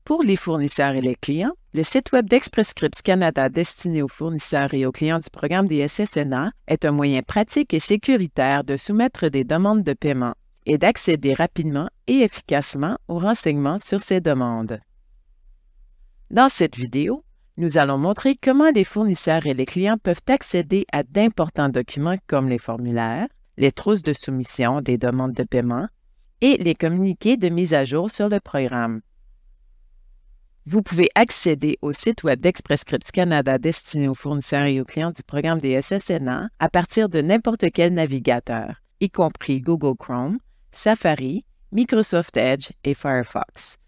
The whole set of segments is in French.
Pour les fournisseurs et les clients, le site web d'Express Scripts Canada destiné aux fournisseurs et aux clients du programme des SSNA est un moyen pratique et sécuritaire de soumettre des demandes de paiement et d'accéder rapidement et efficacement aux renseignements sur ces demandes. Dans cette vidéo, nous allons montrer comment les fournisseurs et les clients peuvent accéder à d'importants documents comme les formulaires, les trousses de soumission des demandes de paiement et les communiqués de mise à jour sur le programme. Vous pouvez accéder au site web d'Express Scripts Canada destiné aux fournisseurs et aux clients du programme des SSNA à partir de n'importe quel navigateur, y compris Google Chrome, Safari, Microsoft Edge et Firefox.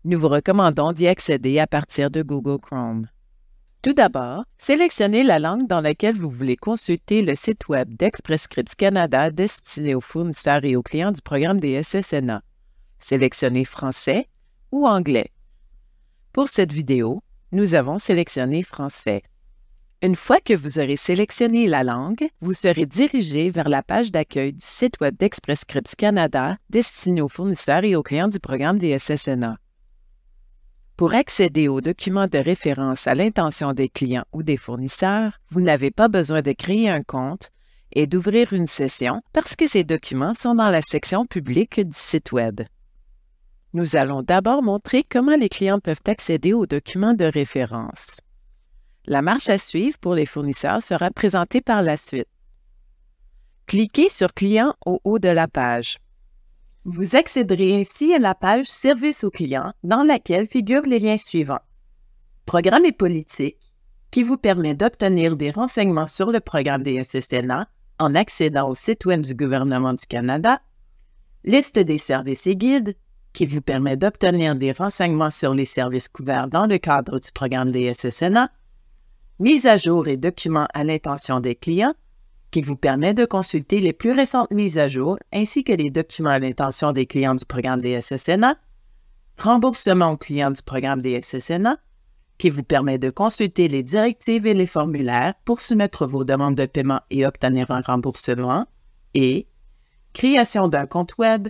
Nous vous recommandons d'y accéder à partir de Google Chrome. Tout d'abord, sélectionnez la langue dans laquelle vous voulez consulter le site web d'Express Scripts Canada destiné aux fournisseurs et aux clients du programme des SSNA. Sélectionnez Français ou Anglais. Pour cette vidéo, nous avons sélectionné Français. Une fois que vous aurez sélectionné la langue, vous serez dirigé vers la page d'accueil du site web d'Express Scripts Canada destiné aux fournisseurs et aux clients du programme des SSNA. Pour accéder aux documents de référence à l'intention des clients ou des fournisseurs, vous n'avez pas besoin de créer un compte et d'ouvrir une session parce que ces documents sont dans la section publique du site web. Nous allons d'abord montrer comment les clients peuvent accéder aux documents de référence. La marche à suivre pour les fournisseurs sera présentée par la suite. Cliquez sur « Client » au haut de la page. Vous accéderez ainsi à la page « Service aux clients » dans laquelle figurent les liens suivants. Programme et politique, qui vous permet d'obtenir des renseignements sur le programme des SSNA en accédant au site web du gouvernement du Canada. Liste des services et guides, qui vous permet d'obtenir des renseignements sur les services couverts dans le cadre du programme des SSNA, mise à jour et documents à l'intention des clients, qui vous permet de consulter les plus récentes mises à jour ainsi que les documents à l'intention des clients du programme des SSNA, remboursement aux clients du programme des SSNA, qui vous permet de consulter les directives et les formulaires pour soumettre vos demandes de paiement et obtenir un remboursement, et création d'un compte web,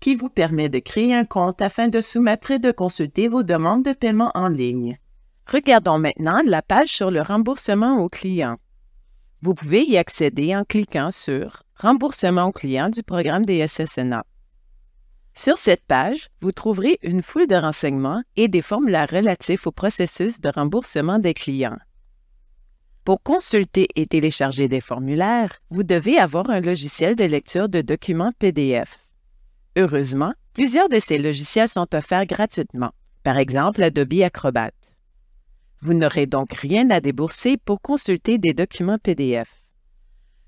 qui vous permet de créer un compte afin de soumettre et de consulter vos demandes de paiement en ligne. Regardons maintenant la page sur le remboursement aux clients. Vous pouvez y accéder en cliquant sur « Remboursement aux clients du programme des SSNA ». Sur cette page, vous trouverez une foule de renseignements et des formulaires relatifs au processus de remboursement des clients. Pour consulter et télécharger des formulaires, vous devez avoir un logiciel de lecture de documents PDF. Heureusement, plusieurs de ces logiciels sont offerts gratuitement, par exemple Adobe Acrobat. Vous n'aurez donc rien à débourser pour consulter des documents PDF.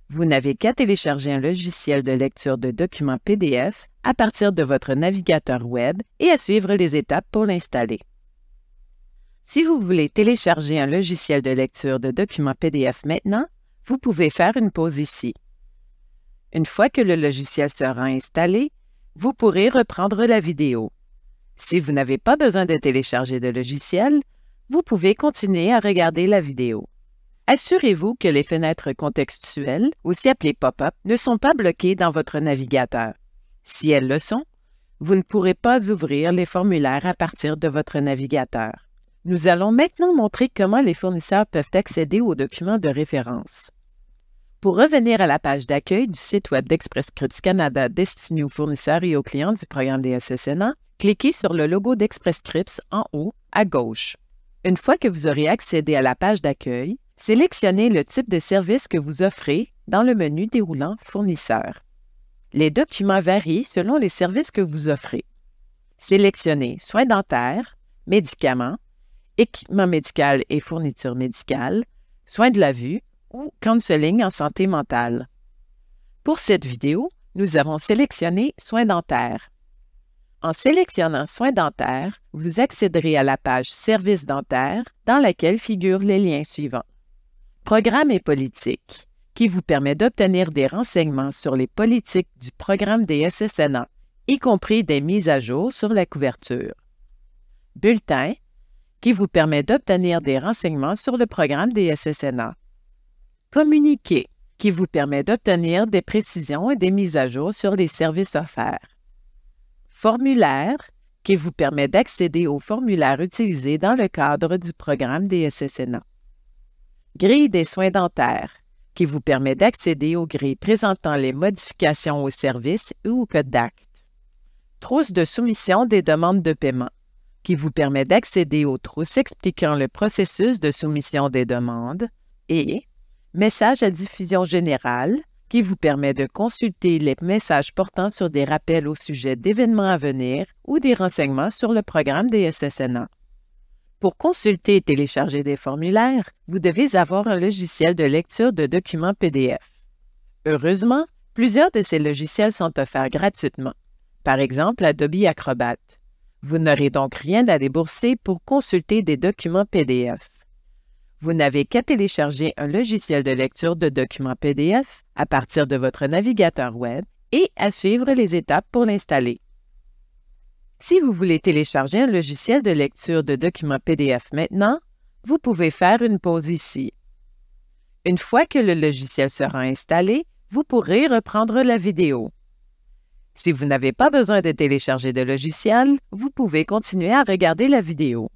Vous n'avez qu'à télécharger un logiciel de lecture de documents PDF à partir de votre navigateur Web et à suivre les étapes pour l'installer. Si vous voulez télécharger un logiciel de lecture de documents PDF maintenant, vous pouvez faire une pause ici. Une fois que le logiciel sera installé, vous pourrez reprendre la vidéo. Si vous n'avez pas besoin de télécharger de logiciel, vous pouvez continuer à regarder la vidéo. Assurez-vous que les fenêtres contextuelles, aussi appelées pop-up, ne sont pas bloquées dans votre navigateur. Si elles le sont, vous ne pourrez pas ouvrir les formulaires à partir de votre navigateur. Nous allons maintenant montrer comment les fournisseurs peuvent accéder aux documents de référence. Pour revenir à la page d'accueil du site web d'Express Scripts Canada destiné aux fournisseurs et aux clients du programme des SSNA, cliquez sur le logo d'Express Scripts en haut à gauche. Une fois que vous aurez accédé à la page d'accueil, sélectionnez le type de service que vous offrez dans le menu déroulant « Fournisseurs ». Les documents varient selon les services que vous offrez. Sélectionnez « Soins dentaires »,« Médicaments »,« Équipement médical et fournitures médicales »,« Soins de la vue » ou « Counseling en santé mentale ». Pour cette vidéo, nous avons sélectionné « Soins dentaires ». En sélectionnant « Soins dentaires », vous accéderez à la page « Services dentaires » dans laquelle figurent les liens suivants. Programme et politique, qui vous permet d'obtenir des renseignements sur les politiques du programme des SSNA, y compris des mises à jour sur la couverture. Bulletin, qui vous permet d'obtenir des renseignements sur le programme des SSNA. Communiqué, qui vous permet d'obtenir des précisions et des mises à jour sur les services offerts. Formulaire, qui vous permet d'accéder aux formulaires utilisés dans le cadre du programme DSSNA. Grille des soins dentaires, qui vous permet d'accéder aux grilles présentant les modifications aux services ou au code d'acte. Trousse de soumission des demandes de paiement, qui vous permet d'accéder aux trousses expliquant le processus de soumission des demandes, et message à diffusion générale, qui vous permet de consulter les messages portant sur des rappels au sujet d'événements à venir ou des renseignements sur le programme DSSNA. Pour consulter et télécharger des formulaires, vous devez avoir un logiciel de lecture de documents PDF. Heureusement, plusieurs de ces logiciels sont offerts gratuitement, par exemple Adobe Acrobat. Vous n'aurez donc rien à débourser pour consulter des documents PDF. Vous n'avez qu'à télécharger un logiciel de lecture de documents PDF à partir de votre navigateur Web et à suivre les étapes pour l'installer. Si vous voulez télécharger un logiciel de lecture de documents PDF maintenant, vous pouvez faire une pause ici. Une fois que le logiciel sera installé, vous pourrez reprendre la vidéo. Si vous n'avez pas besoin de télécharger de logiciel, vous pouvez continuer à regarder la vidéo.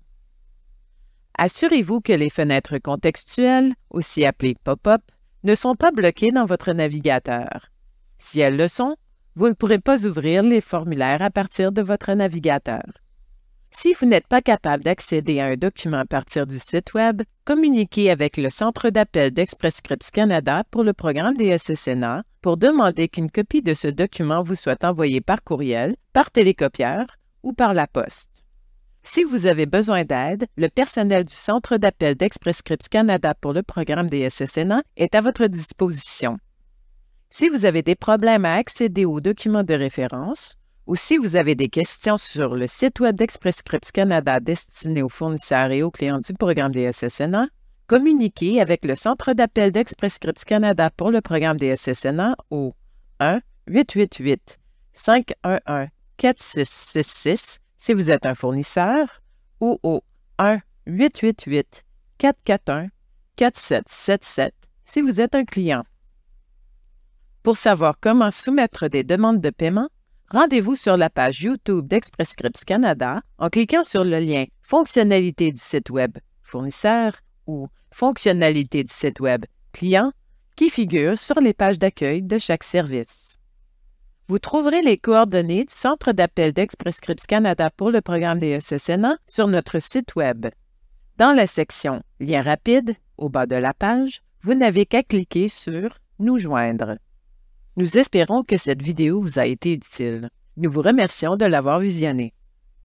Assurez-vous que les fenêtres contextuelles, aussi appelées pop-up, ne sont pas bloquées dans votre navigateur. Si elles le sont, vous ne pourrez pas ouvrir les formulaires à partir de votre navigateur. Si vous n'êtes pas capable d'accéder à un document à partir du site Web, communiquez avec le Centre d'appel d'Express Scripts Canada pour le programme DSSNA pour demander qu'une copie de ce document vous soit envoyée par courriel, par télécopieur ou par la poste. Si vous avez besoin d'aide, le personnel du Centre d'appel d'Express Scripts Canada pour le programme DSSNA est à votre disposition. Si vous avez des problèmes à accéder aux documents de référence, ou si vous avez des questions sur le site Web d'Express Scripts Canada destiné aux fournisseurs et aux clients du programme DSSNA, communiquez avec le Centre d'appel d'Express Scripts Canada pour le programme DSSNA au 1-888-511-4666 si vous êtes un fournisseur ou au 1-888-441-4777 si vous êtes un client. Pour savoir comment soumettre des demandes de paiement, rendez-vous sur la page YouTube d'Express Scripts Canada en cliquant sur le lien « Fonctionnalités du site Web fournisseur » ou « Fonctionnalités du site Web client » qui figurent sur les pages d'accueil de chaque service. Vous trouverez les coordonnées du Centre d'appel d'Express Scripts Canada pour le programme DSSNA sur notre site Web. Dans la section « Liens rapides » au bas de la page, vous n'avez qu'à cliquer sur « Nous joindre ». Nous espérons que cette vidéo vous a été utile. Nous vous remercions de l'avoir visionnée.